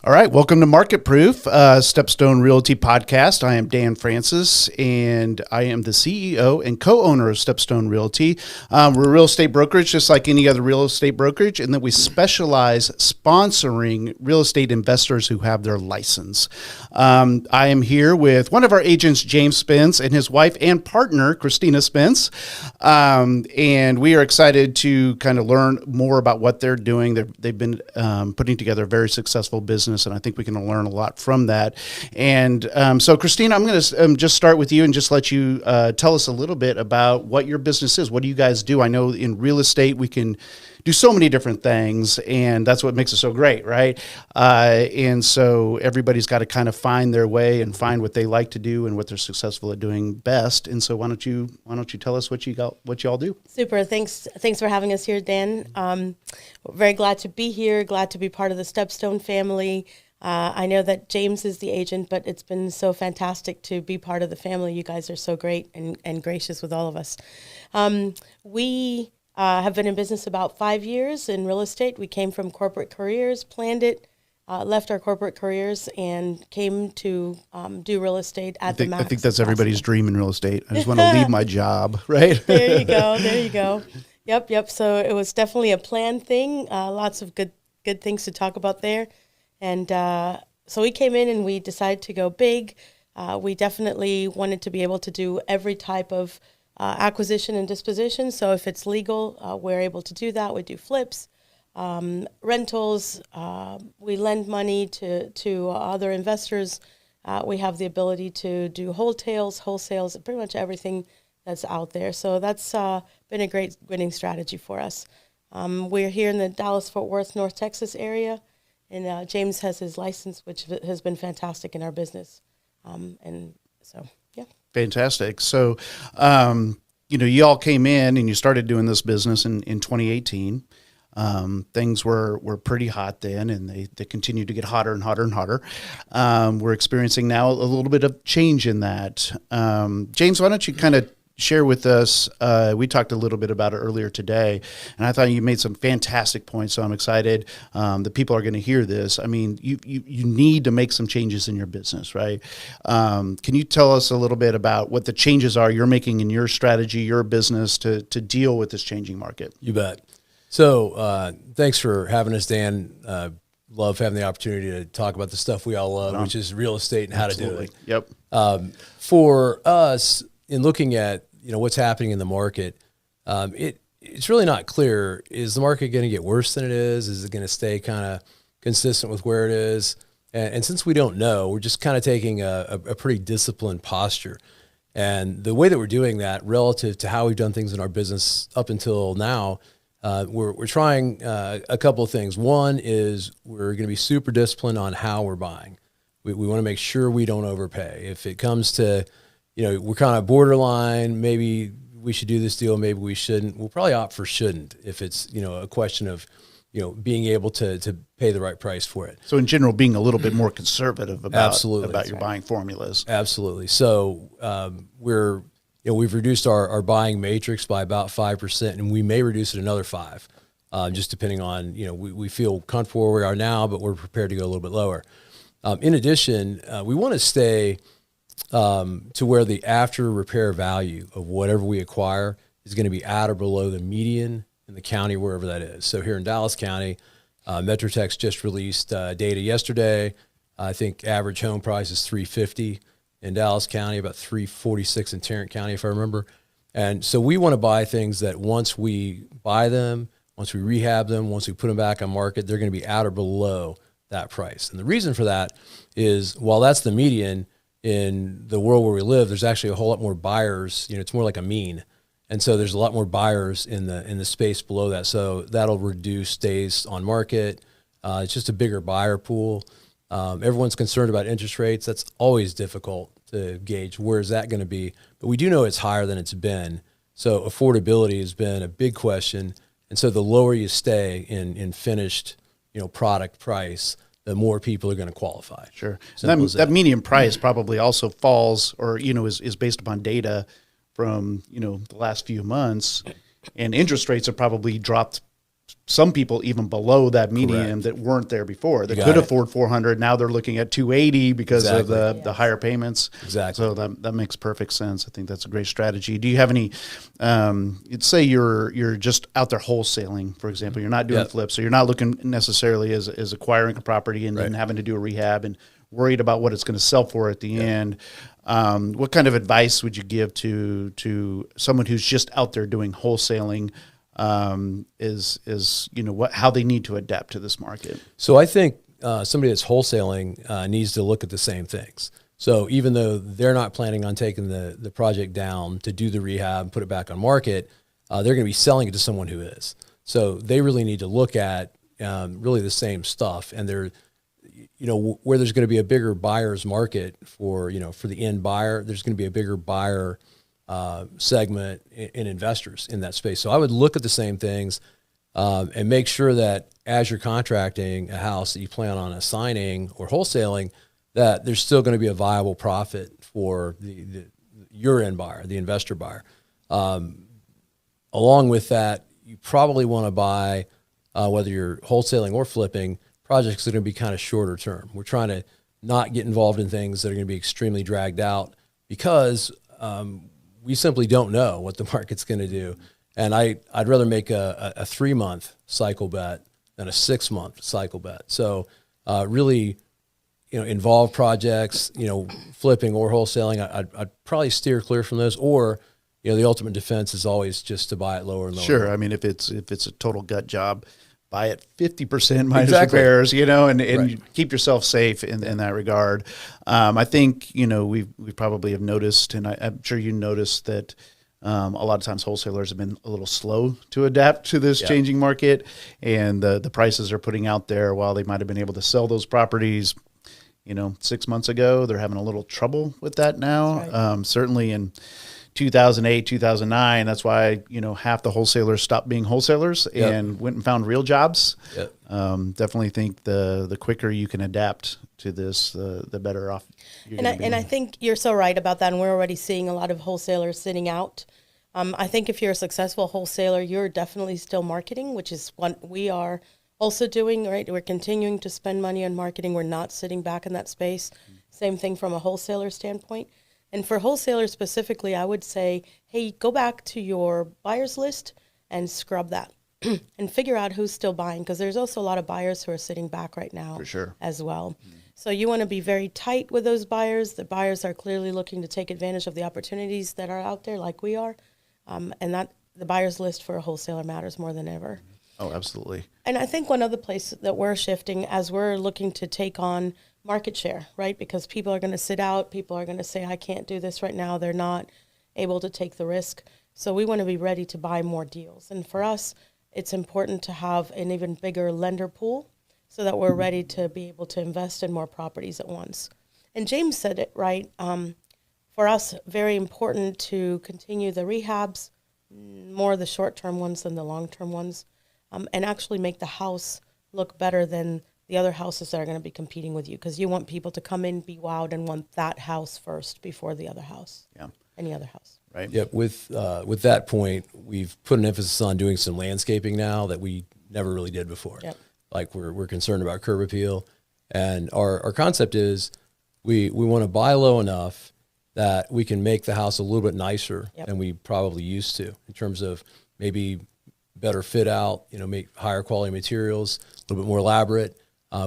All right, welcome to Market Proof, StepStone Realty Podcast. I am Dan Francis, and I am the CEO and co-owner of StepStone Realty. We're a real estate brokerage, just like any other real estate brokerage, and that we specialize sponsoring real estate investors who have their license. I am here with one of our agents, James Spence, and his wife and partner, Christina Spence, and we are excited to kind of learn more about what they're doing. They've been putting together a very successful business, and I think we can learn a lot from that. And so, Christina, I'm going to just start with you and just let you tell us a little bit about what your business is. What do you guys do? I know in real estate we can do so many different things, and that's what makes it so great, right? And so everybody's got to kind of find their way and find what they like to do and what they're successful at doing best. And so why don't you tell us what y'all do? Super. Thanks for having us here, Dan. We're very glad to be here, glad to be part of the StepStone family. I know that James is the agent, but it's been so fantastic to be part of the family. You guys are so great and gracious with all of us. We have been in business about 5 years in real estate. We came from corporate careers, planned it, left our corporate careers, and came to do real estate at the max. I think that's everybody's dream in real estate. I just want to leave my job, right? There you go. Yep. So it was definitely a planned thing. Lots of good things to talk about there. And so we came in and we decided to go big. We definitely wanted to be able to do every type of acquisition and disposition. So if it's legal, we're able to do that. We do flips, rentals. We lend money to other investors. We have the ability to do wholesales, pretty much everything that's out there. So that's been a great winning strategy for us. We're here in the Dallas-Fort Worth, North Texas area. And James has his license, which has been fantastic in our business. And so, yeah. Fantastic. So, you all came in and you started doing this business in 2018. Things were pretty hot then, and they continued to get hotter and hotter and hotter. We're experiencing now a little bit of change in that. James, why don't you kind of share with us, we talked a little bit about it earlier today, and I thought you made some fantastic points, so I'm excited that people are going to hear this. I mean, you need to make some changes in your business, right? Can you tell us a little bit about what the changes are you're making in your strategy, your business to deal with this changing market? You bet. So thanks for having us, Dan. Love having the opportunity to talk about the stuff we all love, which is real estate and how Absolutely. to do it. Yep. For us, in looking at what's happening in the market, it's really not clear. Is the market going to get worse than it is? Is it going to stay kind of consistent with where it is? And since we don't know, we're just kind of taking a pretty disciplined posture. And the way that we're doing that relative to how we've done things in our business up until now, we're trying a couple of things. One is we're going to be super disciplined on how we're buying. We want to make sure we don't overpay. If it comes to we're kind of borderline, maybe we should do this deal, maybe we shouldn't. We'll probably opt for shouldn't if it's, a question of, being able to pay the right price for it. So in general, being a little bit more conservative about Absolutely. your buying formulas. Absolutely. So we've reduced our buying matrix by about 5%, and we may reduce it another 5%, just depending on, we feel comfortable where we are now, but we're prepared to go a little bit lower. In addition, we want to stay to where the after repair value of whatever we acquire is going to be at or below the median in the county, wherever that is. So here in Dallas County, MetroTex just released data yesterday. I think average home price is $350 in Dallas County, about $346 in Tarrant County, if I remember. And so we want to buy things that once we buy them, once we rehab them, once we put them back on market, they're going to be at or below that price. And the reason for that is while that's the median, in the world where we live, there's actually a whole lot more buyers. It's more like a mean. And so there's a lot more buyers in the space below that. So that'll reduce days on market. It's just a bigger buyer pool. Everyone's concerned about interest rates. That's always difficult to gauge. Where is that going to be? But we do know it's higher than it's been. So affordability has been a big question. And so the lower you stay in finished, product price, the more people are going to qualify. Sure. That median price probably also falls or, is based upon data from, the last few months, and interest rates have probably dropped some people even below that median Correct. that weren't there before. That You could got it. afford 400. Now they're looking at 280 because of Exactly. the higher payments. Exactly. So that makes perfect sense. I think that's a great strategy. Do you have any? You'd say you're just out there wholesaling, for example. You're not doing Yep. flips, so you're not looking necessarily as acquiring a property and then Right. having to do a rehab and worried about what it's going to sell for at the end. What kind of advice would you give to someone who's just out there doing wholesaling? Is how they need to adapt to this market? So I think somebody that's wholesaling needs to look at the same things. So even though they're not planning on taking the project down to do the rehab and put it back on market, they're going to be selling it to someone who is. So they really need to look at really the same stuff, and they're, where there's going to be a bigger buyer's market for the end buyer, there's going to be a bigger buyer segment in investors in that space. So I would look at the same things and make sure that as you're contracting a house that you plan on assigning or wholesaling, that there's still going to be a viable profit for your end buyer, the investor buyer. Along with that, you probably want to buy, whether you're wholesaling or flipping, projects that are going to be kind of shorter term. We're trying to not get involved in things that are going to be extremely dragged out because we simply don't know what the market's going to do. And I'd rather make a 3-month cycle bet than a 6-month cycle bet. So really, involved projects, flipping or wholesaling, I'd probably steer clear from those. Or, the ultimate defense is always just to buy it lower and lower. Sure. I mean, if it's a total gut job, buy it 50% minus Exactly. repairs, and Right. you keep yourself safe in that regard. I think, we probably have noticed, and I'm sure you noticed that a lot of times wholesalers have been a little slow to adapt to this changing market, and the prices they're putting out there, while they might have been able to sell those properties, 6 months ago, they're having a little trouble with that now. Right. Certainly in 2008, 2009, that's why, half the wholesalers stopped being wholesalers and went and found real jobs. Yep. Definitely think the quicker you can adapt to this, the better off you're going to be. And I think you're so right about that. And we're already seeing a lot of wholesalers sitting out. I think if you're a successful wholesaler, you're definitely still marketing, which is what we are also doing, right? We're continuing to spend money on marketing. We're not sitting back in that space. Same thing from a wholesaler standpoint. And for wholesalers specifically, I would say, hey, go back to your buyers list and scrub that and figure out who's still buying, because there's also a lot of buyers who are sitting back right now For sure. as well. So you want to be very tight with those buyers. The buyers are clearly looking to take advantage of the opportunities that are out there like we are. And that the buyers list for a wholesaler matters more than ever. Oh, absolutely. And I think one other place that we're shifting as we're looking to take on market share, right? Because people are going to sit out. People are going to say, I can't do this right now. They're not able to take the risk. So we want to be ready to buy more deals. And for us, it's important to have an even bigger lender pool so that we're ready to be able to invest in more properties at once. And James said it right. For us, very important to continue the rehabs, more the short-term ones than the long-term ones, and actually make the house look better than the other houses that are going to be competing with you, because you want people to come in, be wowed, and want that house first before the other house, any other house. Right. Yep. With that point, we've put an emphasis on doing some landscaping now that we never really did before. Yep. Like we're concerned about curb appeal, and our concept is we want to buy low enough that we can make the house a little bit nicer than we probably used to, in terms of maybe better fit out, make higher quality materials, a little bit more elaborate.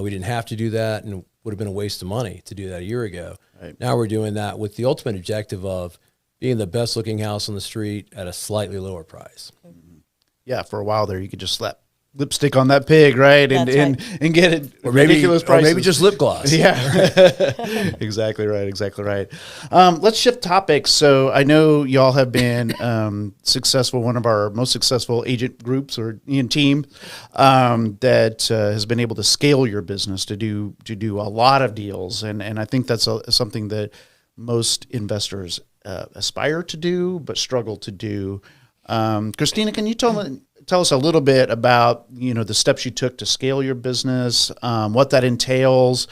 We didn't have to do that, and it would have been a waste of money to do that a year ago. Right. Now we're doing that with the ultimate objective of being the best looking house on the street at a slightly lower price. Yeah, for a while there, you could just slap lipstick on that pig, right? And That's right. and get it Or maybe, ridiculous or prices. maybe just lip gloss. Yeah, exactly right. Exactly right. Let's shift topics. So I know y'all have been successful. One of our most successful agent groups or team that has been able to scale your business to do a lot of deals, and I think that's something that most investors aspire to do but struggle to do. Christina, can you tell us a little bit about the steps you took to scale your business, what that entails,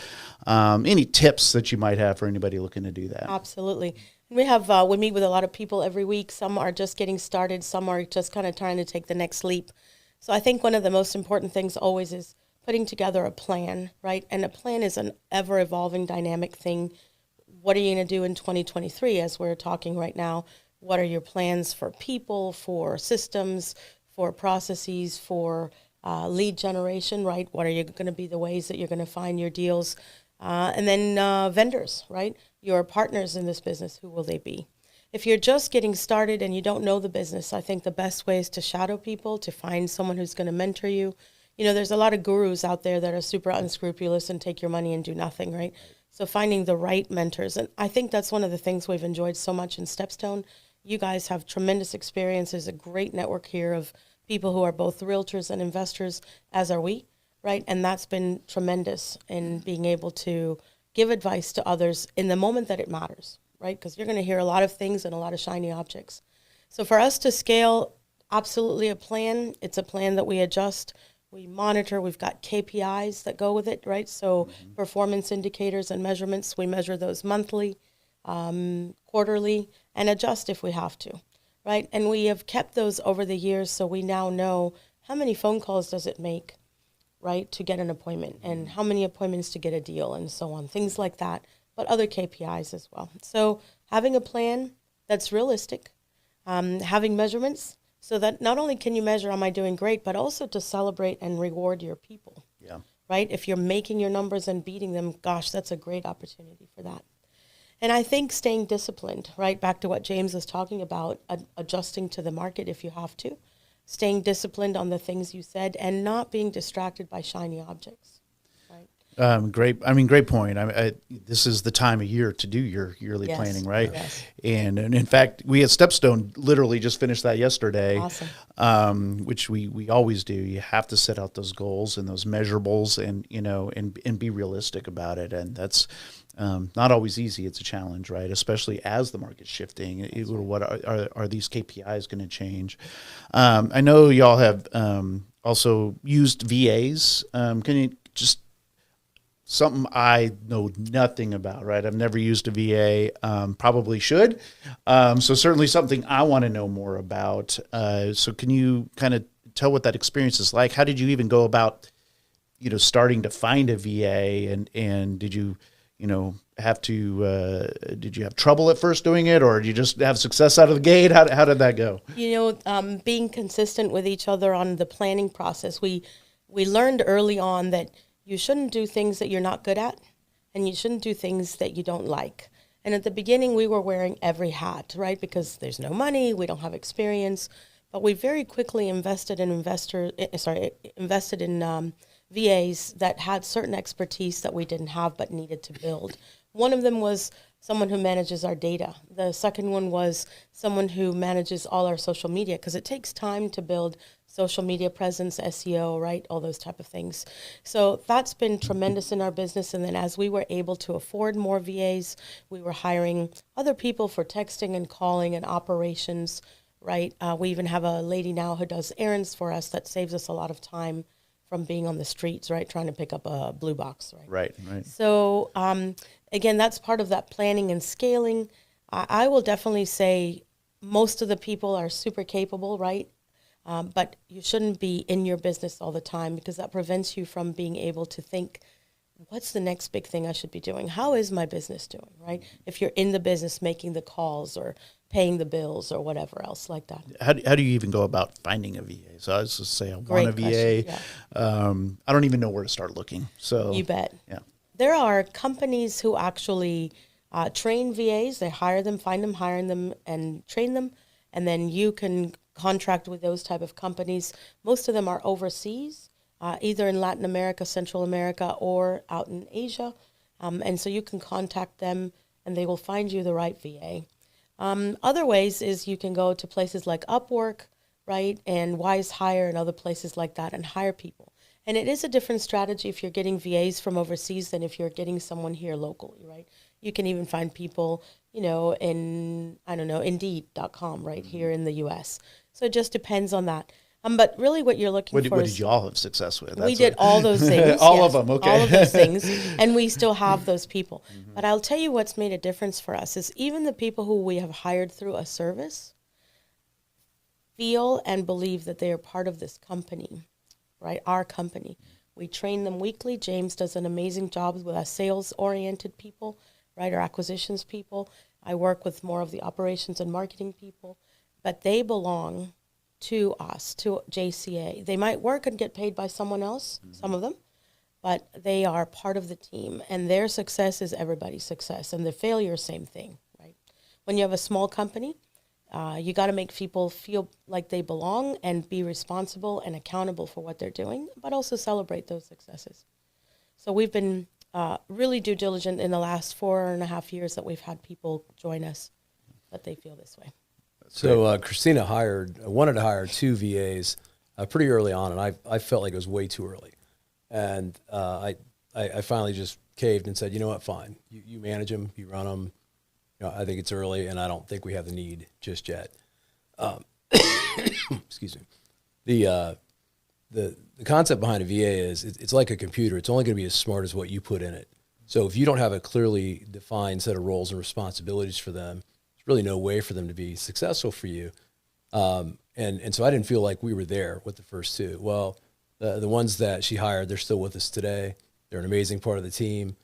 any tips that you might have for anybody looking to do that? Absolutely. We meet with a lot of people every week. Some are just getting started. Some are just kind of trying to take the next leap. So I think one of the most important things always is putting together a plan, right? And a plan is an ever-evolving, dynamic thing. What are you going to do in 2023 as we're talking right now? What are your plans for people, for systems, for processes, for lead generation, right? What are you going to be the ways that you're going to find your deals? And then vendors, right? Your partners in this business, who will they be? If you're just getting started and you don't know the business, I think the best way is to shadow people, to find someone who's going to mentor you. You know, there's a lot of gurus out there that are super unscrupulous and take your money and do nothing, right? So finding the right mentors. And I think that's one of the things we've enjoyed so much in StepStone. You guys have tremendous experience. There's a great network here of people who are both realtors and investors, as are we, right? And that's been tremendous in being able to give advice to others in the moment that it matters, right? Because you're going to hear a lot of things and a lot of shiny objects. So for us to scale, absolutely a plan. It's a plan that we adjust. We monitor. We've got KPIs that go with it, right? So performance indicators and measurements, we measure those monthly, quarterly, and adjust if we have to, right? And we have kept those over the years, so we now know how many phone calls does it make, right, to get an appointment, and how many appointments to get a deal, and so on, things like that, but other KPIs as well. So having a plan that's realistic, having measurements, so that not only can you measure, am I doing great, but also to celebrate and reward your people, right? If you're making your numbers and beating them, gosh, that's a great opportunity for that. And I think staying disciplined, right, back to what James was talking about, adjusting to the market if you have to, staying disciplined on the things you said, and not being distracted by shiny objects, right? Great point. This is the time of year to do your yearly planning, right? Yes. And in fact, we at StepStone literally just finished that yesterday. Awesome. Which we always do. You have to set out those goals and those measurables, and be realistic about it. And that's not always easy. It's a challenge, right? Especially as the market's shifting. What are these KPIs going to change? I know y'all have also used VAs. Can you just something I know nothing about, right? I've never used a VA, probably should. So certainly something I want to know more about. So can you kind of tell what that experience is like? How did you even go about, starting to find a VA, and did you, did you have trouble at first doing it, or did you just have success out of the gate? How did that go? Being consistent with each other on the planning process, we learned early on that you shouldn't do things that you're not good at, and you shouldn't do things that you don't like. And at the beginning, we were wearing every hat, right? Because there's no money, we don't have experience, but we very quickly invested in VAs that had certain expertise that we didn't have but needed to build. One of them was someone who manages our data. The second one was someone who manages all our social media, because it takes time to build social media presence, SEO, right? All those type of things. So that's been tremendous in our business. And then as we were able to afford more VAs, we were hiring other people for texting and calling and operations, right? We even have a lady now who does errands for us that saves us a lot of time from being on the streets, right? Trying to pick up a blue box, right? Right. So again, that's part of that planning and scaling. I will definitely say most of the people are super capable, right? But you shouldn't be in your business all the time, because that prevents you from being able to think, what's the next big thing I should be doing? How is my business doing, right? If you're in the business making the calls or paying the bills or whatever else like that. How do you even go about finding a VA? So I was just say I want a VA. Yeah. I don't even know where to start looking. So You bet. Yeah. There are companies who actually train VAs. They hire them, find them, hire them, and train them. And then you can contract with those type of companies. Most of them are overseas, either in Latin America, Central America, or out in Asia. And so you can contact them and they will find you the right VA. Other ways is you can go to places like Upwork, right, and Wise Hire and other places like that and hire people. And it is a different strategy if you're getting VAs from overseas than if you're getting someone here locally, right? You can even find people, in, Indeed.com, right, here in the U.S. So it just depends on that. But really what you're looking for What did you all have success with? We did all those things. All of them, okay. All of those things. And we still have those people. Mm-hmm. But I'll tell you what's made a difference for us is even the people who we have hired through a service, feel and believe that they are part of this company, right? Our company. We train them weekly. James does an amazing job with our sales-oriented people, right, our acquisitions people. I work with more of the operations and marketing people, but they belong to us, to JCA. They might work and get paid by someone else, some of them, but they are part of the team, and their success is everybody's success, and the failure, same thing, right? When you have a small company, you got to make people feel like they belong and be responsible and accountable for what they're doing, but also celebrate those successes. So we've been really due diligent in the last 4.5 years that we've had people join us, that they feel this way. So Christina wanted to hire 2 VAs pretty early on, and I felt like it was way too early. And I finally just caved and said, you know what, fine. You manage them, you run them. You know, I think it's early, and I don't think we have the need just yet. Excuse me. The concept behind a VA is it's like a computer. It's only going to be as smart as what you put in it. So if you don't have a clearly defined set of roles and responsibilities for them, there's really no way for them to be successful for you. And so I didn't feel like we were there with the first 2. Well, the ones that she hired, they're still with us today. They're an amazing part of the team.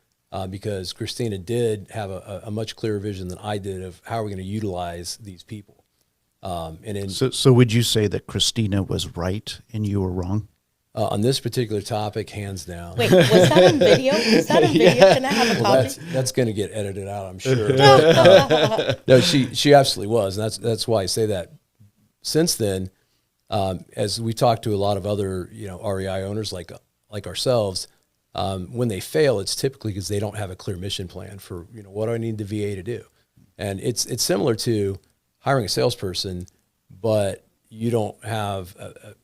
Because Christina did have a much clearer vision than I did of how we're going to utilize these people. So would you say that Christina was right and you were wrong? On this particular topic, hands down. Wait, was that on video? Was that on video? Can I have a copy? That's going to get edited out, I'm sure. No, she absolutely was, and that's why I say that. Since then, as we talked to a lot of other REI owners like ourselves. When they fail, it's typically because they don't have a clear mission plan for, what do I need the VA to do? And it's similar to hiring a salesperson, but you don't have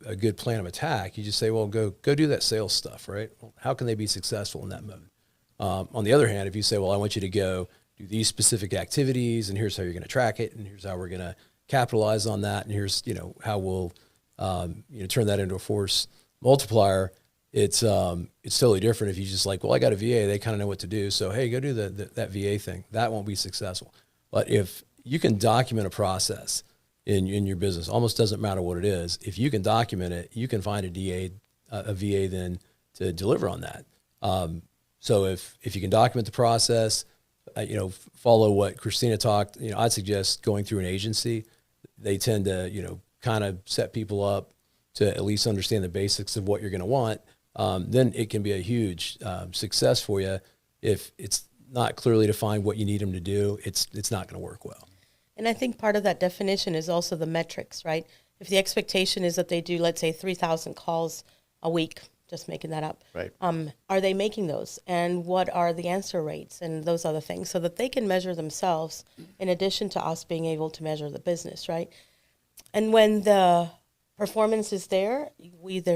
a good plan of attack. You just say, well, go do that sales stuff, right? Well, how can they be successful in that mode? On the other hand, if you say, well, I want you to go do these specific activities, and here's how you're going to track it, and here's how we're going to capitalize on that, and here's, how we'll, turn that into a force multiplier. It's totally different if you just like, well, I got a VA, they kind of know what to do. So, hey, go do that VA thing. That won't be successful. But if you can document a process in your business, almost doesn't matter what it is. If you can document it, you can find a VA then to deliver on that. So if you can document the process, follow what Christina talked, I'd suggest going through an agency. They tend to, kind of set people up to at least understand the basics of what you're going to want. Then it can be a huge success for you. If it's not clearly defined what you need them to do, it's not going to work well. And I think part of that definition is also the metrics, right? If the expectation is that they do, let's say, 3,000 calls a week, just making that up, right? Are they making those? And what are the answer rates and those other things, so that they can measure themselves in addition to us being able to measure the business, right? And when the performance is there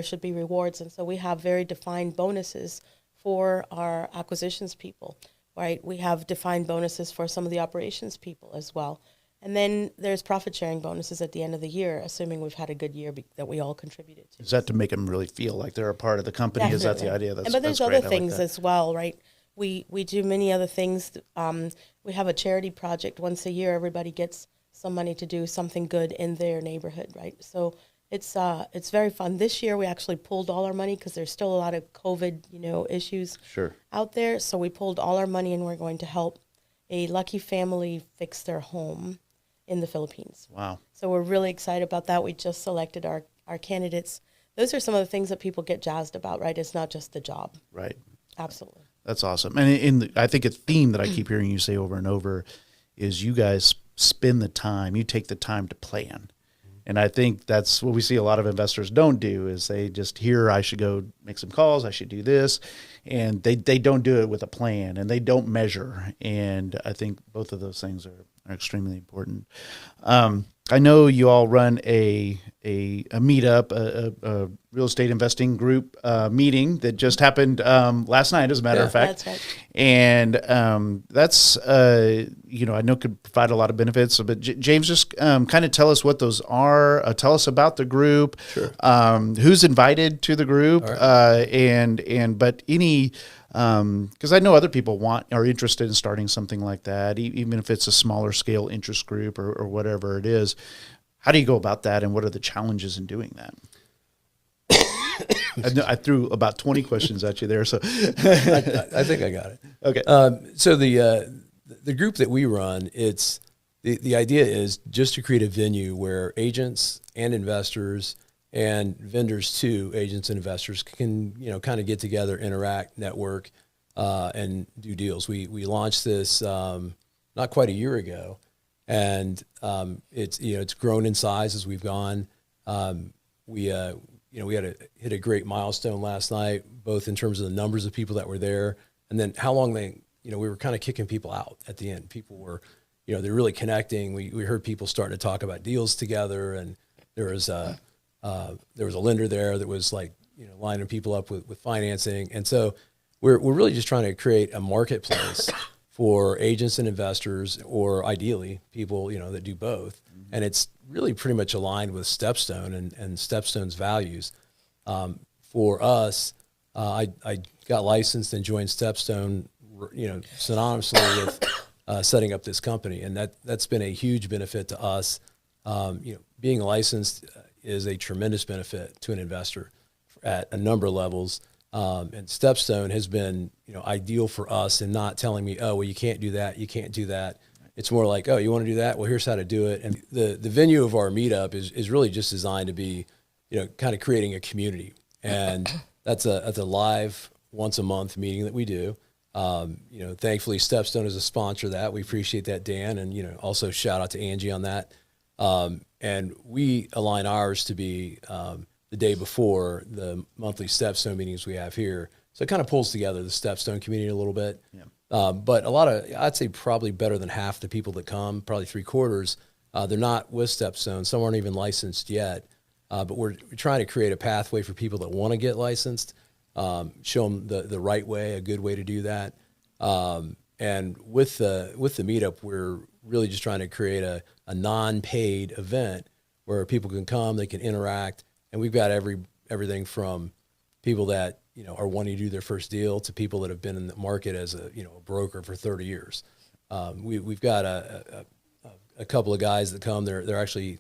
should be rewards. And so we have very defined bonuses for our acquisitions people, right? We have defined bonuses for some of the operations people as well. And then there's profit sharing bonuses at the end of the year, assuming we've had a good year that we all contributed to. Is that to make them really feel like they're a part of the company? Definitely. Is that the idea? But there's other things as well, right? We do many other things. We have a charity project once a year. Everybody gets some money to do something good in their neighborhood, right? So it's very fun. This year we actually pulled all our money because there's still a lot of COVID, issues out there. So we pulled all our money and we're going to help a lucky family fix their home in the Philippines. Wow. So we're really excited about that. We just selected our candidates. Those are some of the things that people get jazzed about, right? It's not just the job. Right. Absolutely. That's awesome. And I think a theme that I keep hearing you say over and over is you guys spend the time, you take the time to plan. And I think that's what we see a lot of investors don't do, is they just hear, I should go make some calls, I should do this. And they don't do it with a plan, and they don't measure. And I think both of those things are extremely important. I know you all run a meetup, a real estate investing group meeting that just happened last night, as a matter of fact. That's right. And that's, I know could provide a lot of benefits. But James, just kind of tell us what those are. Tell us about the group. Sure. Who's invited to the group, right. But any. Because I know other people are interested in starting something like that, even if it's a smaller scale interest group or whatever it is. How do you go about that, and what are the challenges in doing that? I threw about 20 questions at you there, so I think I got it. Okay. So the group that we run, it's the idea is just to create a venue where agents and investors and vendors too, agents and investors can kind of get together, interact, network, and do deals. We launched this not quite a year ago, and it's grown in size as we've gone. We hit a great milestone last night, both in terms of the numbers of people that were there, and then how long we were kind of kicking people out at the end. People were, they're really connecting. We heard people starting to talk about deals together, and there was a lender there that was lining people up with financing, and so we're really just trying to create a marketplace for agents and investors, or ideally people that do both. And it's really pretty much aligned with StepStone and StepStone's values. For us, I got licensed and joined StepStone, synonymously with setting up this company, and that's been a huge benefit to us. Being licensed is a tremendous benefit to an investor at a number of levels. And StepStone has been, ideal for us in not telling me, oh, well, you can't do that, you can't do that. It's more like, oh, you want to do that? Well, here's how to do it. And the venue of our meetup is really just designed to be, kind of creating a community. And that's a live once a month meeting that we do. Thankfully StepStone is a sponsor of that. We appreciate that, Dan. And, also shout out to Angie on that. And we align ours to be, the day before the monthly StepStone meetings we have here. So it kind of pulls together the StepStone community a little bit. Yeah. But I'd say probably better than half the people that come, probably 3/4, they're not with StepStone. Some aren't even licensed yet. But we're trying to create a pathway for people that want to get licensed, show them the right way, a good way to do that. And with the meetup, we're really just trying to create a non-paid event where people can come, they can interact. And we've got everything from people that are wanting to do their first deal to people that have been in the market as a broker for 30 years. We've got a couple of guys that come. They're actually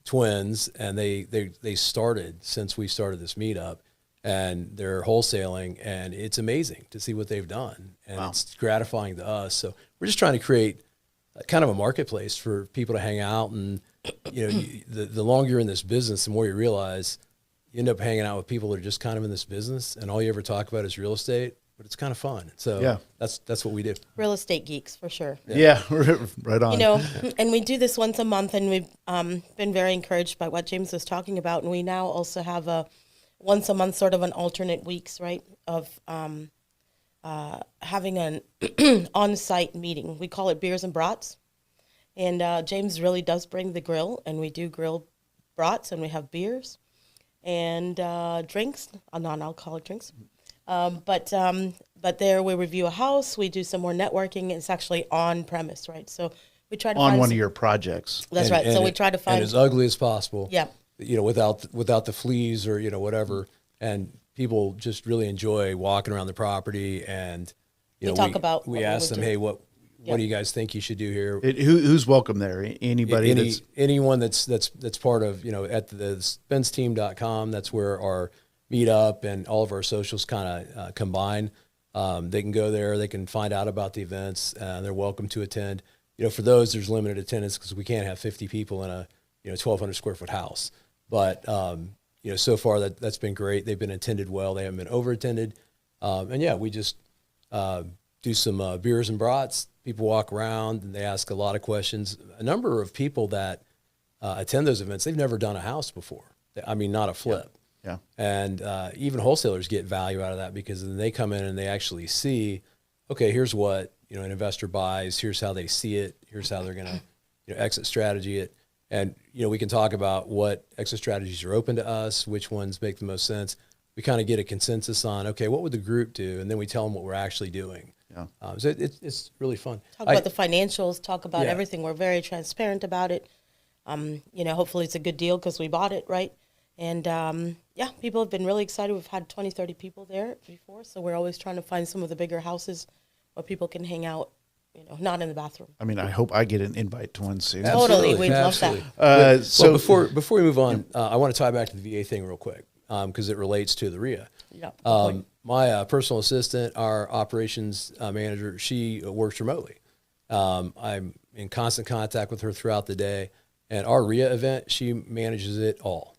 twins, and they started since we started this meetup, and they're wholesaling, and it's amazing to see what they've done, and wow. It's gratifying to us. So we're just trying to create kind of a marketplace for people to hang out. And the longer you're in this business, the more you realize you end up hanging out with people that are just kind of in this business, and all you ever talk about is real estate, but it's kind of fun. So yeah, that's what we do. Real estate geeks for sure. Yeah, right on. And we do this once a month, and we've been very encouraged by what James was talking about. And we now also have a once a month sort of an alternate weeks, right, of having an on-site meeting. We call it Beers and Brats. And James really does bring the grill, and we do grill brats, and we have beers and drinks, non-alcoholic drinks. But there we review a house, we do some more networking. It's actually on premise, right? So we try to find one of your projects. That's right. So we try to find and as ugly as possible. Yeah. Without the fleas or whatever, and people just really enjoy walking around the property. And we ask them, hey, what do you guys think you should do here? Who's welcome there? Anybody? Anyone that's part of, at the SpenceTeam.com, that's where our meetup and all of our socials kind of combine. They can go there, they can find out about the events, they're welcome to attend. For those, there's limited attendance because we can't have 50 people in a 1,200 square foot house. But so far that's been great. They've been attended well. They haven't been over-attended. And yeah, we just do some beers and brats. People walk around and they ask a lot of questions. A number of people that attend those events, they've never done a house before. I mean, not a flip. Yeah. And even wholesalers get value out of that, because then they come in and they actually see, okay, here's what an investor buys. Here's how they see it. Here's how they're going to exit strategy it. And we can talk about what exit strategies are open to us, which ones make the most sense. We kind of get a consensus on, okay, what would the group do? And then we tell them what we're actually doing. Yeah. So it's really fun. Talk about the financials, talk about everything. We're very transparent about it. Hopefully it's a good deal because we bought it, right? And people have been really excited. We've had 20, 30 people there before. So we're always trying to find some of the bigger houses where people can hang out, not in the bathroom. I mean, I hope I get an invite to one soon. Totally, we'd love that. So before we move on, I want to tie back to the VA thing real quick because it relates to the RIA. Yeah. My personal assistant, our operations manager, she works remotely. I'm in constant contact with her throughout the day. And our RIA event, she manages it all.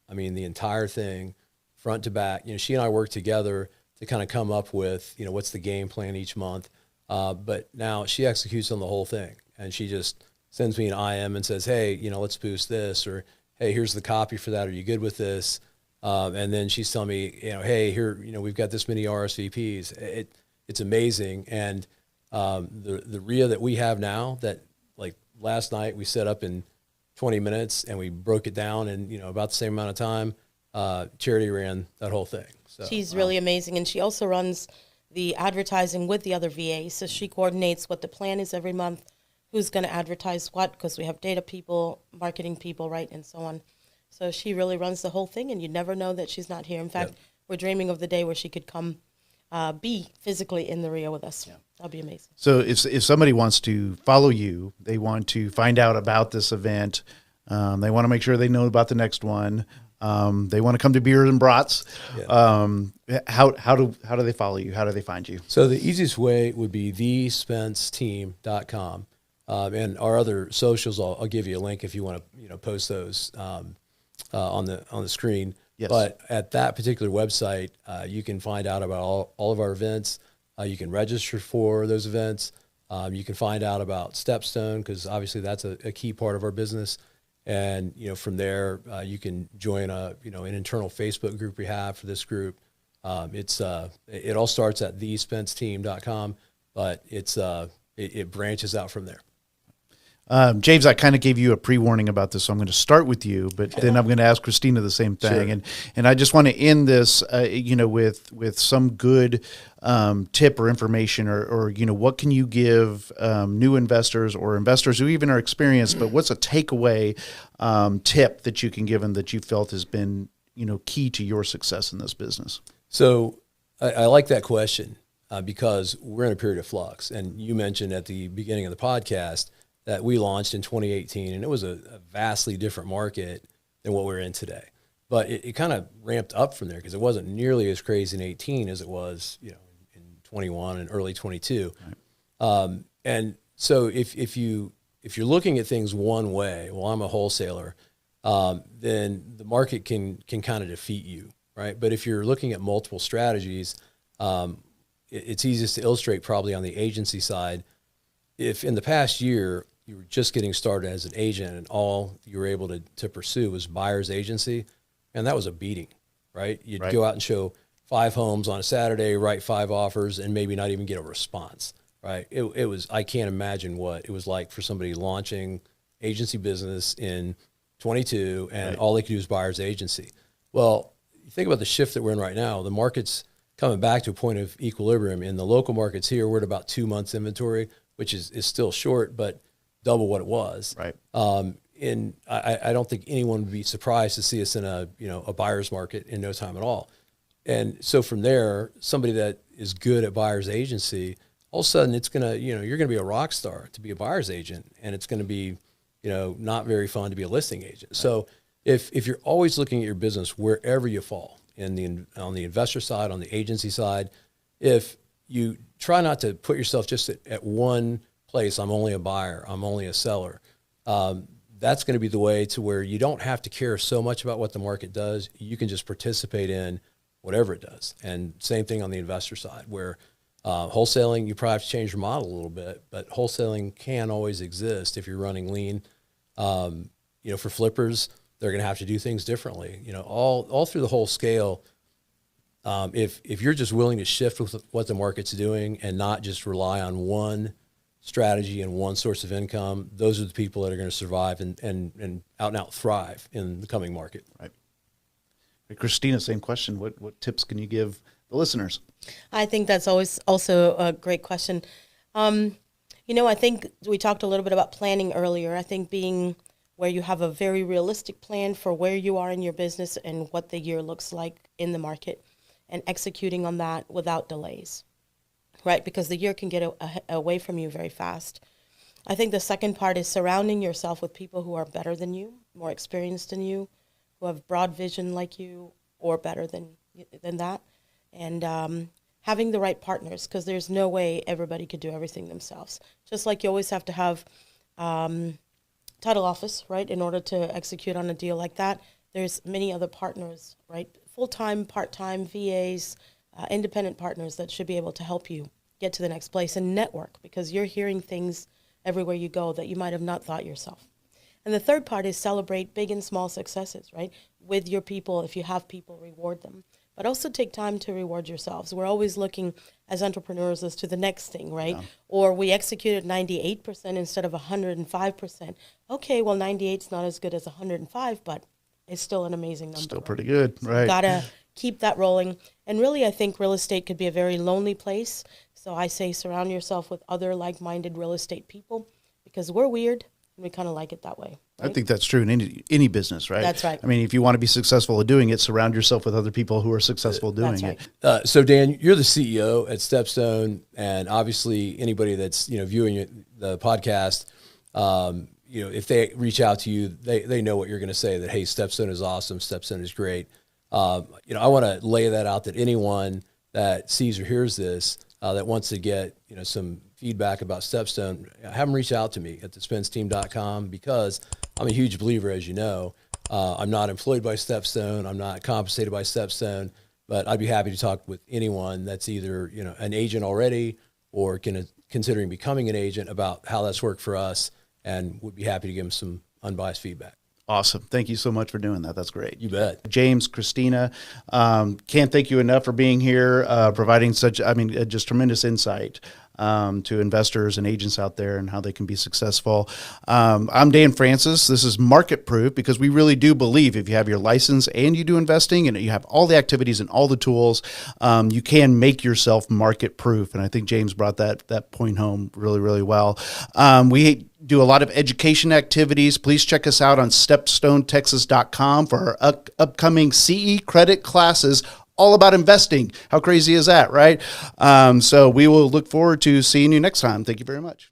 I mean, the entire thing, front to back. She and I work together to kind of come up with, what's the game plan each month. But now she executes on the whole thing. And she just sends me an IM and says, hey, let's boost this. Or, hey, here's the copy for that. Are you good with this? And then she's telling me, hey, here, we've got this many RSVPs. It's amazing. And the RIA that we have now, that like last night we set up in 20 minutes and we broke it down in about the same amount of time. Charity ran that whole thing. So, she's really amazing, and she also runs the advertising with the other VAs. So she coordinates what the plan is every month, who's going to advertise what, because we have data people, marketing people, right, and so on. So she really runs the whole thing, and you never know that she's not here. In fact, we're dreaming of the day where she could come be physically in the RIA with us. Yeah. That'd be amazing. So if somebody wants to follow you, they want to find out about this event, they want to make sure they know about the next one, they want to come to Beers and Brats, how do they follow you? How do they find you? So the easiest way would be thespenceteam.com. And our other socials, I'll give you a link if you want to post those on the screen. Yes. But at that particular website, you can find out about all of our events. You can register for those events. You can find out about StepStone, because obviously that's a key part of our business. And from there, you can join an internal Facebook group we have for this group. It all starts at thespenceteam.com, but it branches out from there. James, I kind of gave you a pre-warning about this, so I'm going to start with you, but then I'm going to ask Christina the same thing. Sure. And I just want to end this, with some good tip or information, or what can you give new investors or investors who even are experienced, but what's a takeaway tip that you can give them that you felt has been, key to your success in this business? So I like that question because we're in a period of flux. And you mentioned at the beginning of the podcast that we launched in 2018, and it was a vastly different market than what we're in today. But it kind of ramped up from there because it wasn't nearly as crazy in 18 as it was, in 21 and early 22. Right. And so if you're looking at things one way, well, I'm a wholesaler, then the market can kind of defeat you, right? But if you're looking at multiple strategies, it's easiest to illustrate probably on the agency side. If in the past year you were just getting started as an agent and all you were able to pursue was buyer's agency, and that was a beating, right? You'd go out and show 5 homes on a Saturday, write 5 offers, and maybe not even get a response, right? It was, I can't imagine what it was like for somebody launching agency business in 22 and all they could do is buyer's agency. Well, you think about the shift that we're in right now, the market's coming back to a point of equilibrium. In the local markets here, we're at about 2 months inventory, which is still short, but double what it was. Right. And I don't think anyone would be surprised to see us in a buyer's market in no time at all. And so from there, somebody that is good at buyer's agency, all of a sudden it's gonna, you're gonna be a rock star to be a buyer's agent, and it's gonna be, not very fun to be a listing agent. Right. So if you're always looking at your business wherever you fall, on the investor side, on the agency side, if you try not to put yourself just at one place, I'm only a buyer, I'm only a seller, that's going to be the way to where you don't have to care so much about what the market does. You can just participate in whatever it does. And same thing on the investor side, where wholesaling, you probably have to change your model a little bit, but wholesaling can always exist if you're running lean. For flippers, they're going to have to do things differently. All through the whole scale. If you're just willing to shift with what the market's doing and not just rely on one strategy and one source of income, those are the people that are going to survive and out and out thrive in the coming market. Right. Hey, Christina, same question. What tips can you give the listeners? I think that's always also a great question. I think we talked a little bit about planning earlier. I think being where you have a very realistic plan for where you are in your business and what the year looks like in the market, and executing on that without delays. right? Because the year can get away from you very fast. I think the second part is surrounding yourself with people who are better than you, more experienced than you, who have broad vision like you or better than that. And having the right partners, because there's no way everybody could do everything themselves. Just like you always have to have title office, right, in order to execute on a deal like that. There's many other partners, right, full-time, part-time, VAs, independent partners that should be able to help you get to the next place and network, because you're hearing things everywhere you go that you might have not thought yourself. And the third part is celebrate big and small successes, right? With your people, if you have people, reward them. But also take time to reward yourselves. We're always looking as entrepreneurs as to the next thing, right? Yeah. Or we executed 98% instead of 105%. Okay, well, 98 is not as good as 105, but it's still an amazing number. Still pretty good, right? You gotta keep that rolling. And really, I think real estate could be a very lonely place. So I say surround yourself with other like-minded real estate people, because we're weird and we kind of like it that way. Right? I think that's true in any business, right? That's right. I mean, if you want to be successful at doing it, surround yourself with other people who are successful doing right. it. So Dan, you're the CEO at StepStone, and obviously anybody that's viewing the podcast, if they reach out to you, they know what you're going to say. That hey, StepStone is awesome. StepStone is great. I want to lay that out that anyone that sees or hears this that wants to get some feedback about StepStone, have them reach out to me at thespenceteam.com, because I'm a huge believer, as you know. I'm not employed by StepStone. I'm not compensated by StepStone, but I'd be happy to talk with anyone that's either an agent already or considering becoming an agent about how that's worked for us, and would be happy to give them some unbiased feedback. Awesome. Thank you so much for doing that. That's great. You bet. James, Christina, can't thank you enough for being here, providing such, just tremendous insight to investors and agents out there and how they can be successful. I'm Dan Francis. This is Market Proof, because we really do believe if you have your license and you do investing and you have all the activities and all the tools, you can make yourself market proof. And I think James brought that point home really, really well. We do a lot of education activities. Please check us out on StepStoneTexas.com for our upcoming CE credit classes all about investing. How crazy is that, right? So we will look forward to seeing you next time. Thank you very much.